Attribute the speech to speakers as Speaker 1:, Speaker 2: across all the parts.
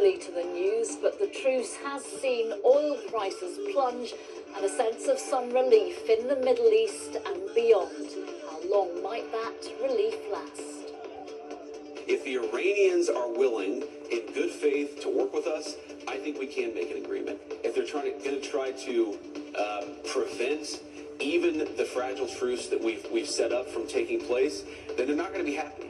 Speaker 1: early to the news, but the truce has seen oil prices plunge and a sense of some relief in the Middle East and beyond. How long might that relief last?
Speaker 2: If the Iranians are willing, in good faith, to work with us, I think we can make an agreement. If they're going to try to prevent even the fragile truce that we've set up from taking place, then they're not going to be happy.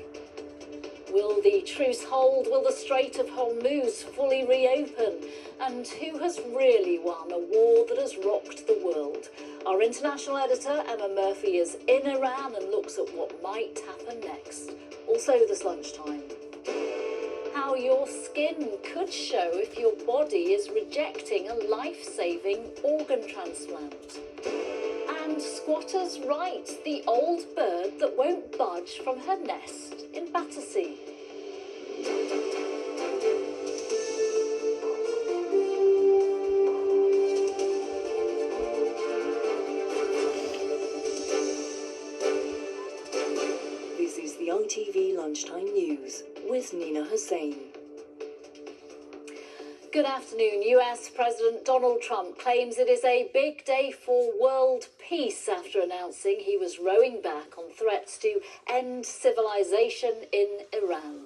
Speaker 1: Will the truce hold? Will the Strait of Hormuz fully reopen? And who has really won a war that has rocked the world? Our international editor, Emma Murphy, is in Iran and looks at what might happen next. Also this lunchtime. How your skin could show if your body is rejecting a life-saving organ transplant. And squatters' rights, the old bird that won't budge from her nest in Battersea.
Speaker 3: This is the ITV Lunchtime News with Nina Hossain.
Speaker 1: Good afternoon. US President Donald Trump claims it is a big day for world peace after announcing he was rowing back on threats to end civilization in Iran.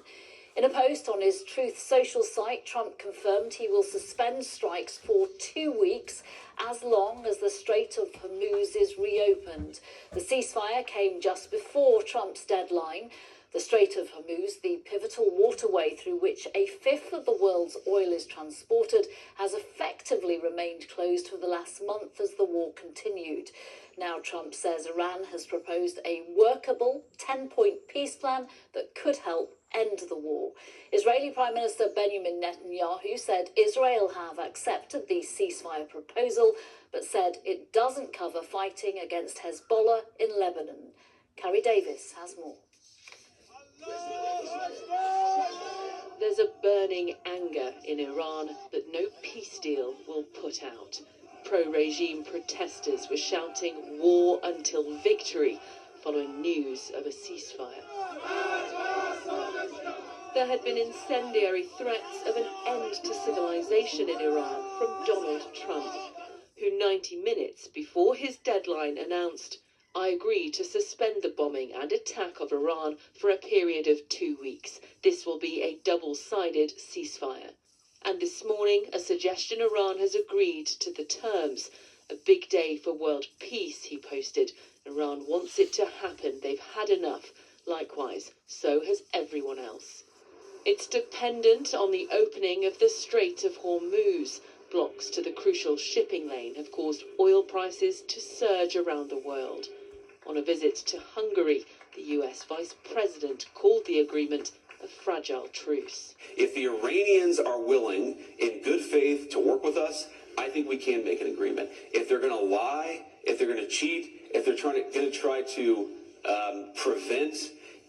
Speaker 1: In a post on his Truth Social site, Trump confirmed he will suspend strikes for 2 weeks as long as the Strait of Hormuz is reopened. The ceasefire came just before Trump's deadline. The Strait of Hormuz, the pivotal waterway through which a fifth of the world's oil is transported, has effectively remained closed for the last month as the war continued. Now Trump says Iran has proposed a workable 10-point peace plan that could help end the war. Israeli Prime Minister Benjamin Netanyahu said Israel have accepted the ceasefire proposal, but said it doesn't cover fighting against Hezbollah in Lebanon. Carrie Davis has more.
Speaker 4: There's a burning anger in Iran that no peace deal will put out. Pro-regime protesters were shouting war until victory following news of a ceasefire. There had been incendiary threats of an end to civilization in Iran from Donald Trump, who 90 minutes before his deadline announced, "I agree to suspend the bombing and attack of Iran for a period of 2 weeks. This will be a double-sided ceasefire." And this morning, a suggestion Iran has agreed to the terms. A big day for world peace, he posted. Iran wants it to happen. They've had enough. Likewise, so has everyone else. It's dependent on the opening of the Strait of Hormuz. Blocks to the crucial shipping lane have caused oil prices to surge around the world. On a visit to Hungary, the US Vice President called the agreement a fragile truce.
Speaker 2: If the Iranians are willing, in good faith, to work with us, I think we can make an agreement. If they're going to lie, if they're going to cheat, if they're going to try to prevent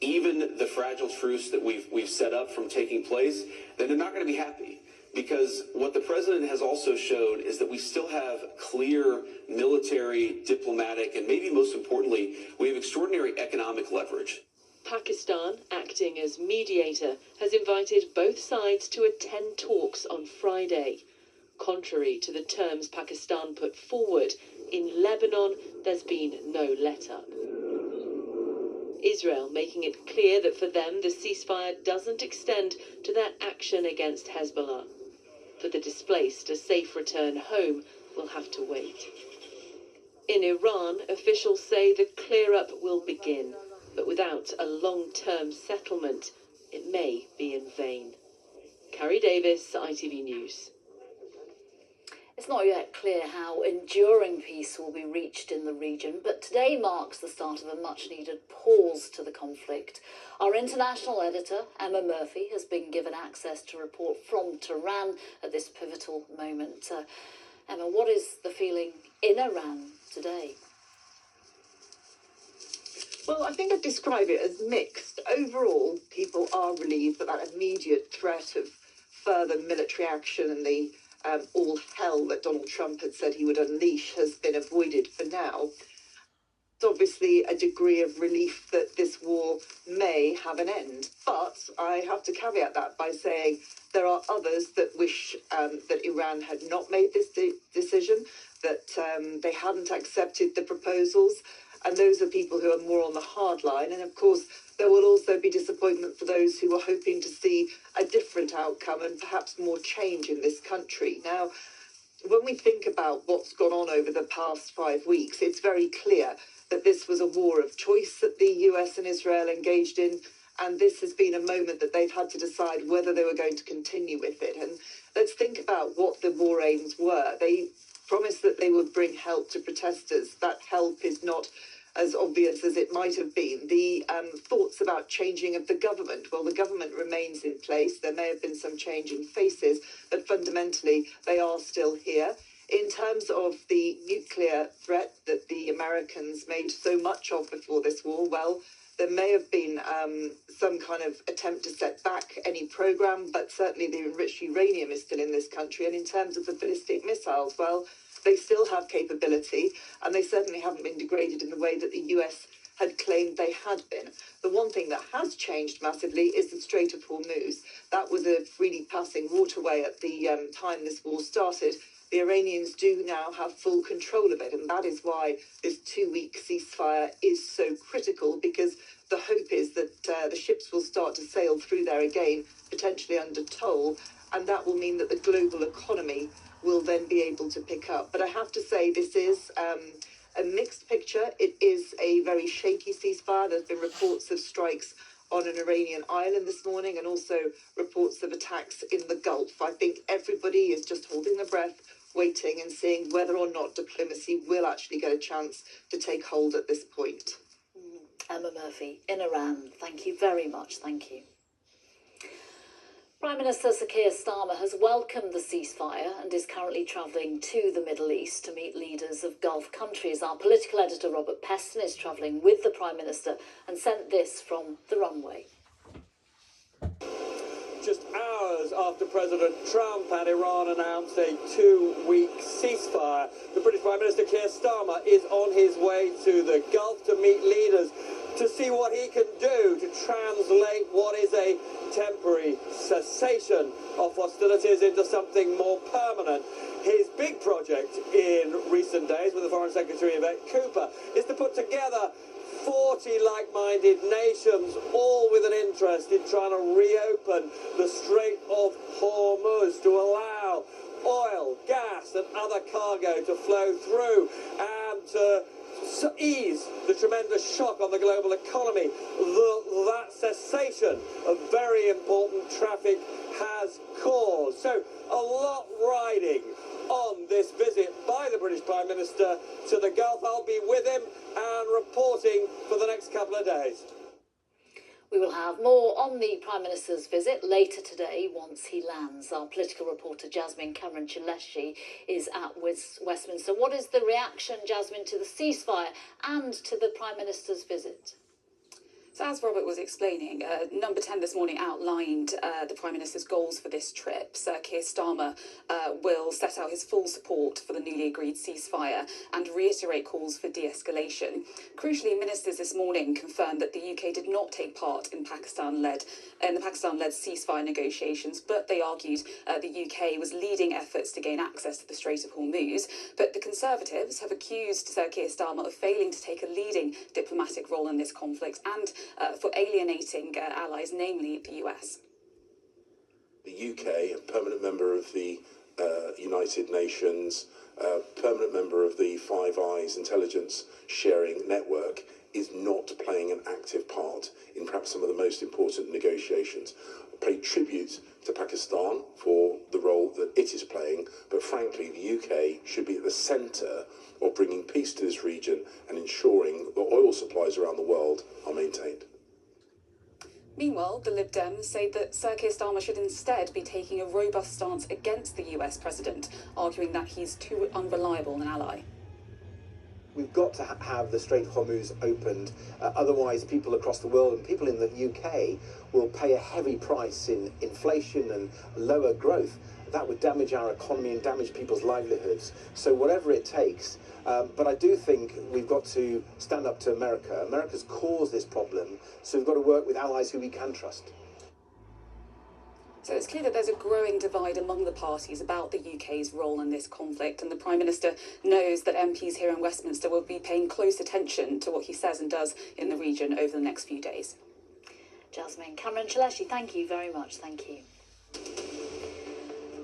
Speaker 2: even the fragile truce that we've set up from taking place, then they're not going to be happy. Because what the president has also showed is that we still have clear military, diplomatic, and maybe most importantly, we have extraordinary economic leverage.
Speaker 4: Pakistan, acting as mediator, has invited both sides to attend talks on Friday. Contrary to the terms Pakistan put forward, in Lebanon there's been no let-up. Israel making it clear that for them the ceasefire doesn't extend to their action against Hezbollah. For the displaced, a safe return home will have to wait. In Iran, officials say the clear-up will begin, but without a long-term settlement, it may be in vain. Carrie Davis, ITV News.
Speaker 1: It's not yet clear how enduring peace will be reached in the region, but today marks the start of a much-needed pause to the conflict. Our international editor, Emma Murphy, has been given access to report from Tehran at this pivotal moment. Emma, what is the feeling in Iran today?
Speaker 5: Well, I think I'd describe it as mixed. Overall, people are relieved that that immediate threat of further military action and the all hell that Donald Trump had said he would unleash has been avoided for now. obviously a degree of relief that this war may have an end. But I have to caveat that by saying there are others that wish that Iran had not made this decision, that they hadn't accepted the proposals. And those are people who are more on the hard line. And of course, there will also be disappointment for those who are hoping to see a different outcome and perhaps more change in this country. Now, when we think about what's gone on over the past 5 weeks, it's very clear that this was a war of choice that the US and Israel engaged in, and this has been a moment that they've had to decide whether they were going to continue with it. And let's think about what the war aims were. They promised that they would bring help to protesters. That help is not as obvious as it might have been. The thoughts about changing of the government, well, the government remains in place. There may have been some change in faces, but fundamentally they are still here. In terms of the nuclear threat that the Americans made so much of before this war, well, there may have been some kind of attempt to set back any program, but certainly the enriched uranium is still in this country. And in terms of the ballistic missiles, well, they still have capability, and they certainly haven't been degraded in the way that the US had claimed they had been. The one thing that has changed massively is the Strait of Hormuz. That was a freely passing waterway at the time this war started. The Iranians do now have full control of it, and that is why this 2-week ceasefire is so critical, because the hope is that the ships will start to sail through there again, potentially under toll, and that will mean that the global economy will then be able to pick up. But I have to say, this is a mixed picture. It is a very shaky ceasefire. There's been reports of strikes on an Iranian island this morning, and also reports of attacks in the Gulf. I think everybody is just holding their breath, waiting and seeing whether or not diplomacy will actually get a chance to take hold at this point.
Speaker 1: Emma Murphy in Iran, thank you very much. Thank you. Prime Minister Sir Keir Starmer has welcomed the ceasefire and is currently travelling to the Middle East to meet leaders of Gulf countries. Our political editor Robert Peston is travelling with the Prime Minister and sent this from the runway.
Speaker 6: Just hours after President Trump and Iran announced a 2-week ceasefire, the British Prime Minister Keir Starmer is on his way to the Gulf to meet leaders to see what he can do to translate what is a temporary cessation of hostilities into something more permanent. His big project in recent days with the Foreign Secretary Yvette Cooper is to put together 40 like-minded nations, all with an interest in trying to reopen the Strait of Hormuz to allow oil, gas and other cargo to flow through and to ease the tremendous shock on the global economy that cessation of very important traffic has caused. So a lot riding on this visit by the British Prime Minister to the Gulf. I'll be with him and reporting for the next couple of days.
Speaker 1: We will have more on the Prime Minister's visit later today once he lands. Our political reporter Jasmine Cameron-Chileshi is at Westminster. What is the reaction, Jasmine, to the ceasefire and to the Prime Minister's visit?
Speaker 7: So as Robert was explaining, Number 10 this morning outlined the Prime Minister's goals for this trip. Sir Keir Starmer will set out his full support for the newly agreed ceasefire and reiterate calls for de-escalation. Crucially, ministers this morning confirmed that the UK did not take part in the Pakistan-led ceasefire negotiations, but they argued the UK was leading efforts to gain access to the Strait of Hormuz. But the Conservatives have accused Sir Keir Starmer of failing to take a leading diplomatic role in this conflict and for alienating allies, namely the US.
Speaker 8: The UK, a permanent member of the United Nations, permanent member of the Five Eyes intelligence sharing network, is not playing an active part in perhaps some of the most important negotiations. I pay tribute to Pakistan for the role that it is playing, but frankly the UK should be at the centre of bringing peace to this region and ensuring that oil supplies around the world are maintained.
Speaker 7: Meanwhile, the Lib Dems say that Sir Keir Starmer should instead be taking a robust stance against the US president, arguing that he's too unreliable an ally.
Speaker 9: We've got to have the Strait of Hormuz opened, otherwise people across the world and people in the UK will pay a heavy price in inflation and lower growth. that would damage our economy and damage people's livelihoods. So whatever it takes. But I do think we've got to stand up to America. America's caused this problem, so we've got to work with allies who we can trust.
Speaker 7: So it's clear that there's a growing divide among the parties about the UK's role in this conflict, and the Prime Minister knows that MPs here in Westminster will be paying close attention to what he says and does in the region over the next few days.
Speaker 1: Jasmine Cameron Chaleshi, thank you very much. Thank you.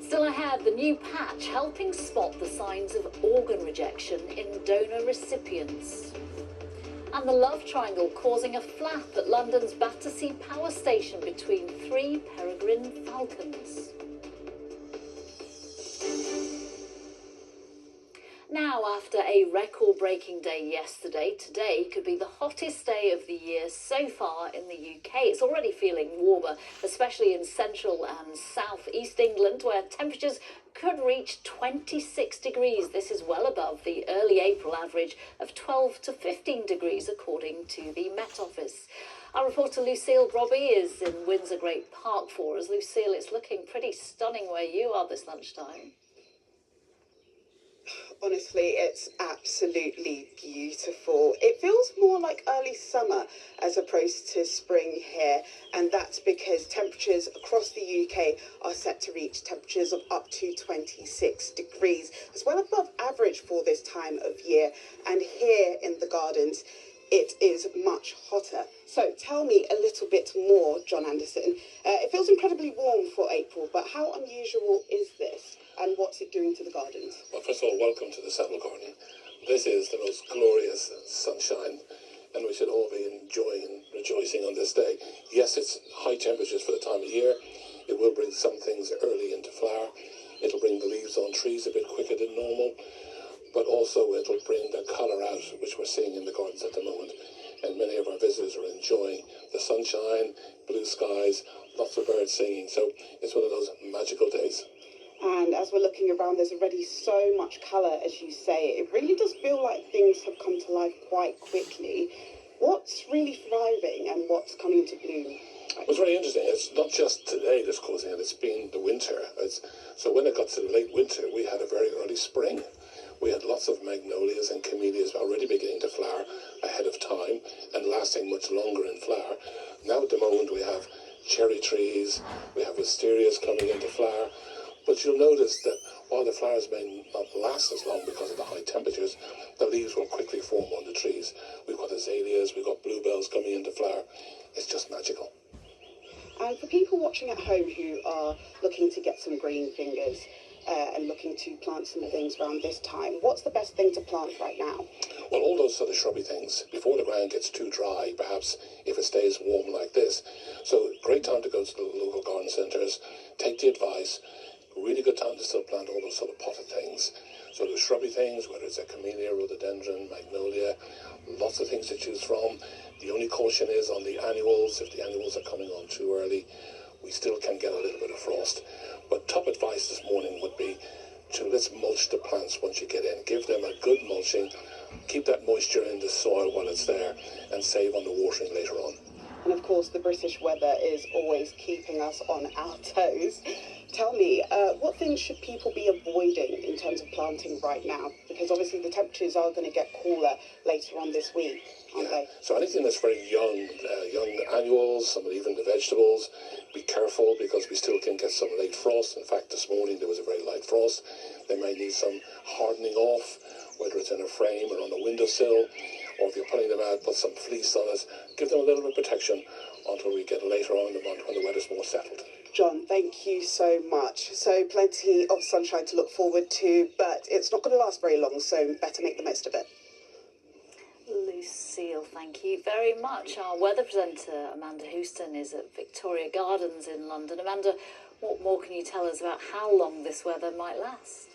Speaker 1: Still ahead, the new patch helping spot the signs of organ rejection in donor recipients. And the love triangle causing a flap at London's Battersea Power Station between 3 peregrine falcons. Now, after a record-breaking day yesterday, today could be the hottest day of the year so far in the UK. It's already feeling warmer, especially in central and south east England, where temperatures could reach 26 degrees. This is well above the early April average of 12 to 15 degrees, according to the Met Office. Our reporter Lucille Brobby is in Windsor Great Park for us. Lucille, it's looking pretty stunning where you are this lunchtime.
Speaker 10: Honestly, it's absolutely beautiful. It feels more like early summer as opposed to spring here, and that's because temperatures across the UK are set to reach temperatures of up to 26 degrees. It's well above average for this time of year, and here in the gardens it is much hotter. So tell me a little bit more, John Anderson. It feels incredibly warm for April, but how unusual is this? And what's it doing to the gardens?
Speaker 11: Well, first of all, welcome to the Saddle Garden. This is the most glorious sunshine, and we should all be enjoying and rejoicing on this day. Yes, it's high temperatures for the time of year. It will bring some things early into flower. It'll bring the leaves on trees a bit quicker than normal, but also it'll bring the colour out, which we're seeing in the gardens at the moment. And many of our visitors are enjoying the sunshine, blue skies, lots of birds singing. So it's one of those magical days.
Speaker 10: And as we're looking around, there's already so much colour, as you say. It really does feel like things have come to life quite quickly. What's really thriving and what's coming to bloom?
Speaker 11: It's very interesting. It's not just today that's causing it, it's been the winter. So when it got to the late winter, we had a very early spring. We had lots of magnolias and camellias already beginning to flower ahead of time and lasting much longer in flower. Now at the moment we have cherry trees, we have wisterias coming into flower. But you'll notice that while the flowers may not last as long because of the high temperatures, the leaves will quickly form on the trees. We've got azaleas, we've got bluebells coming into flower. It's just magical.
Speaker 10: And for people watching at home who are looking to get some green fingers and looking to plant some things around this time, what's the best thing to plant right now?
Speaker 11: Well, all those sort of shrubby things, before the ground gets too dry, perhaps if it stays warm like this. So great time to go to the local garden centres, take the advice. Really good time to still plant all those sort of potted things. So the shrubby things, whether it's a camellia, rhododendron, magnolia, lots of things to choose from. The only caution is on the annuals. If the annuals are coming on too early, we still can get a little bit of frost. But top advice this morning would be to let's mulch the plants once you get in. Give them a good mulching, keep that moisture in the soil while it's there, and save on the watering later on.
Speaker 10: And of course, the British weather is always keeping us on our toes. Tell me, what things should people be avoiding in terms of planting right now? Because obviously the temperatures are going to get cooler later on this week, aren't they?
Speaker 11: So anything that's very young annuals, some even the vegetables, be careful because we still can get some late frost. In fact, this morning there was a very light frost. They may need some hardening off, whether it's in a frame or on a windowsill, or if you're pulling them out, put some fleece on it. Give them a little bit of protection until we get later on in the month when the weather's more settled.
Speaker 10: John, thank you so much. So plenty of sunshine to look forward to, but it's not going to last very long, so better make the most of it.
Speaker 1: Lucille, thank you very much. Our weather presenter, Amanda Hossain, is at Victoria Gardens in London. Amanda, what more can you tell us about how long this weather might last?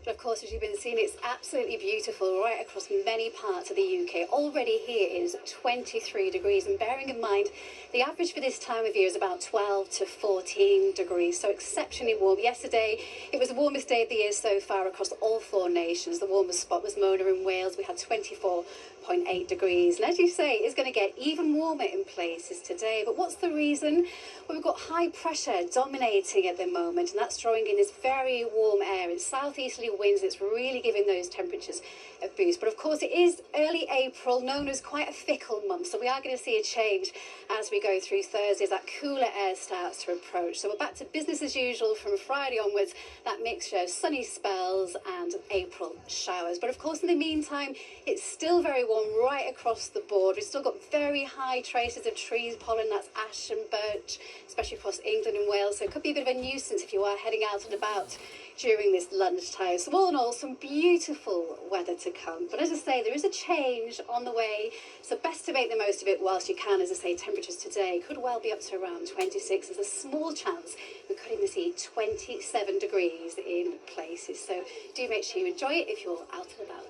Speaker 12: But of course, as you've been seeing, it's absolutely beautiful right across many parts of the UK. Already here is 23 degrees, and bearing in mind the average for this time of year is about 12 to 14 degrees, so exceptionally warm. Yesterday, it was the warmest day of the year so far across all 4 nations. The warmest spot was Mona in Wales. We had 24.8 degrees. And as you say, it's going to get even warmer in places today. But what's the reason? Well, we've got high pressure dominating at the moment, and that's drawing in this very warm air. It's southeasterly winds. It's really giving those temperatures a boost. But of course, it is early April, known as quite a fickle month. So we are going to see a change as we go through Thursday as that cooler air starts to approach. So we're back to business as usual from Friday onwards, that mixture of sunny spells and April showers. But of course, in the meantime, it's still very warm right across the board. We've still got very high traces of trees pollen, that's ash and birch, especially across England and Wales. So it could be a bit of a nuisance if you are heading out and about during this lunchtime. So all in all, some beautiful weather to come. But as I say, there is a change on the way, so best to make the most of it whilst you can. As I say, temperatures today could well be up to around 26. There's a small chance we could even see 27 degrees in places. So do make sure you enjoy it if you're out and about.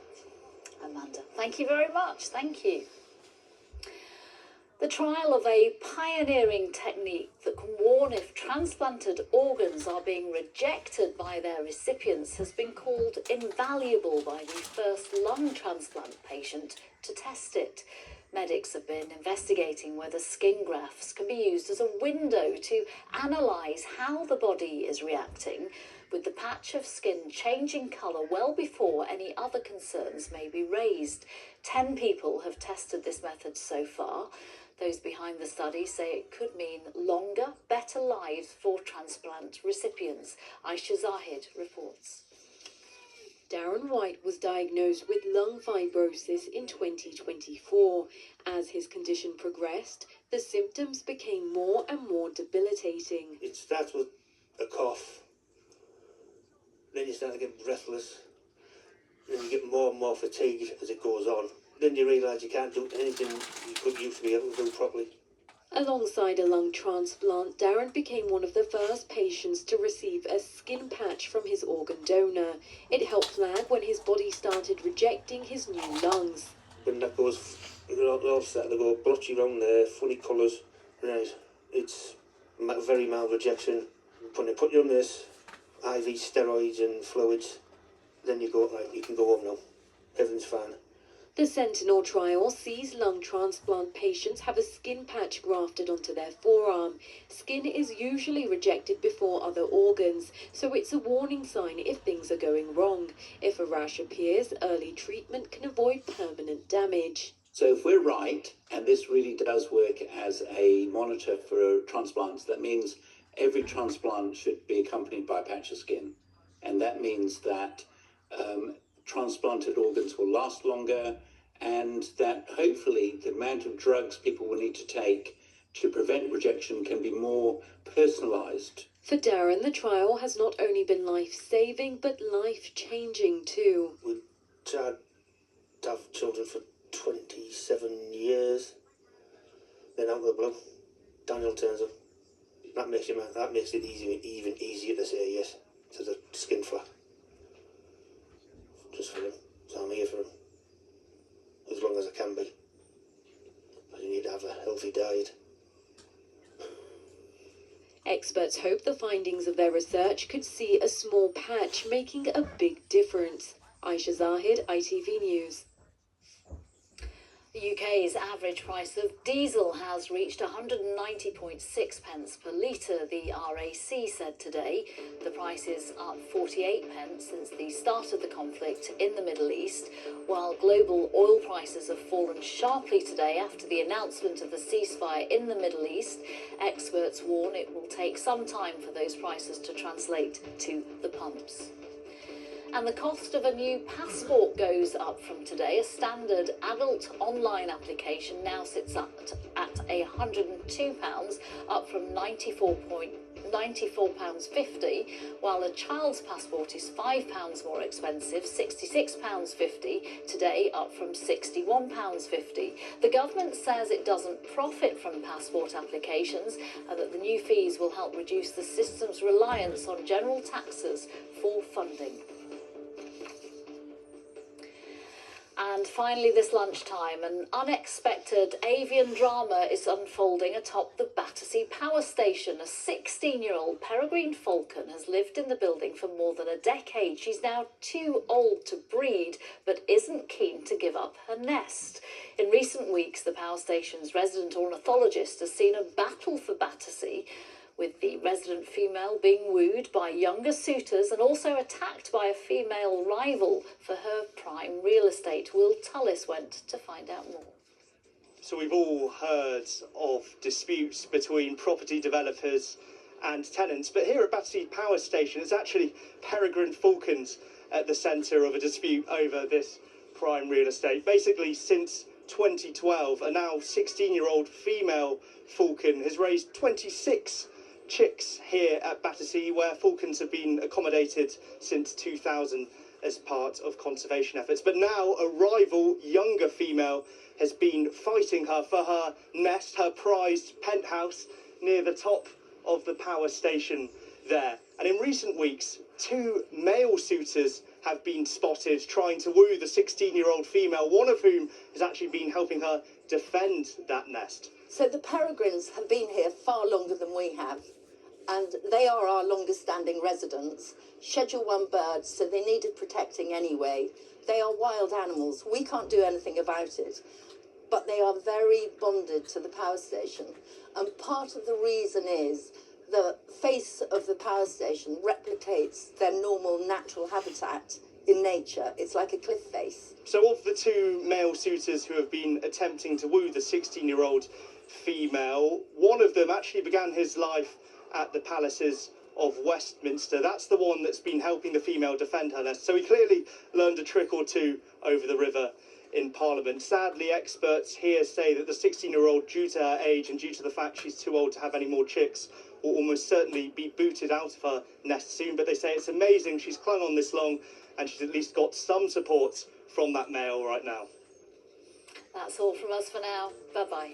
Speaker 1: Amanda, thank you very much. Thank you. The trial of a pioneering technique that can warn if transplanted organs are being rejected by their recipients has been called invaluable by the first lung transplant patient to test it. Medics have been investigating whether skin grafts can be used as a window to analyse how the body is reacting, with the patch of skin changing colour well before any other concerns may be raised. 10 people have tested this method so far. Those behind the study say it could mean longer, better lives for transplant recipients. Aisha Zahid reports.
Speaker 13: Darren White was diagnosed with lung fibrosis in 2024. As his condition progressed, the symptoms became more and more debilitating.
Speaker 14: It starts with a cough, then you start to get breathless, then you get more and more fatigue as it goes on. Then you realise you can't do anything you could used to be able to do properly.
Speaker 13: Alongside a lung transplant, Darren became one of the first patients to receive a skin patch from his organ donor. It helped flag when his body started rejecting his new lungs.
Speaker 14: When that goes, it all started to go blotchy around there, funny colours. Right, it's very mild rejection. When they put you on this, IV steroids and fluids, then you go, right, you can go home now. Everything's fine.
Speaker 13: The Sentinel trial sees lung transplant patients have a skin patch grafted onto their forearm. Skin is usually rejected before other organs, so it's a warning sign if things are going wrong. If a rash appears, early treatment can avoid permanent damage.
Speaker 15: So if we're right, and this really does work as a monitor for transplants, that means every transplant should be accompanied by a patch of skin. And that means that transplanted organs will last longer, and that hopefully the amount of drugs people will need to take to prevent rejection can be more personalised.
Speaker 13: For Darren, the trial has not only been life-saving, but life-changing too.
Speaker 14: We tried to have children for 27 years. Then out of the blue, Daniel turns up. That makes it even easier to say yes to the skin flap. Just for him. So I'm here for him. As long as I can be. But you need to have a healthy diet.
Speaker 13: Experts hope the findings of their research could see a small patch making a big difference. Aisha Zahid, ITV News.
Speaker 1: The UK's average price of diesel has reached 190.6 pence per litre, the RAC said today. The price is up 48 pence since the start of the conflict in the Middle East, while global oil prices have fallen sharply today after the announcement of the ceasefire in the Middle East. Experts warn it will take some time for those prices to translate to the pumps. And the cost of a new passport goes up from today. A standard adult online application now sits at £102, up from £94.50, while a child's passport is £5 more expensive, £66.50 today, up from £61.50. The government says it doesn't profit from passport applications and that the new fees will help reduce the system's reliance on general taxes for funding. And finally, this lunchtime, an unexpected avian drama is unfolding atop the Battersea Power Station. A 16-year-old peregrine falcon has lived in the building for more than a decade. She's now too old to breed, but isn't keen to give up her nest. In recent weeks, the power station's resident ornithologist has seen a battle for Battersea, with the resident female being wooed by younger suitors and also attacked by a female rival for her prime real estate. Will Tullis went to find out more.
Speaker 16: So we've all heard of disputes between property developers and tenants, but here at Battersea Power Station, it's actually peregrine falcons at the centre of a dispute over this prime real estate. Basically, since 2012, a now 16-year-old female falcon has raised 26 chicks here at Battersea, where falcons have been accommodated since 2000 as part of conservation efforts. But now a rival younger female has been fighting her for her nest, her prized penthouse near the top of the power station there. And in recent weeks, 2 male suitors have been spotted trying to woo the 16-year-old female, one of whom has actually been helping her defend that nest.
Speaker 17: So the peregrines have been here far longer than we have, and they are our longest standing residents. Schedule 1 birds, so they needed protecting anyway. They are wild animals. We can't do anything about it, but they are very bonded to the power station. And part of the reason is the face of the power station replicates their normal natural habitat in nature. It's like a cliff face.
Speaker 16: So of the 2 male suitors who have been attempting to woo the 16-year-old female, one of them actually began his life at the palaces of Westminster. That's the one that's been helping the female defend her nest. So he clearly learned a trick or two over the river in Parliament. Sadly, experts here say that the 16-year-old, due to her age and due to the fact she's too old to have any more chicks, will almost certainly be booted out of her nest soon. But they say it's amazing she's clung on this long and she's at least got some support from that male right now.
Speaker 1: That's all from us for now. Bye-bye.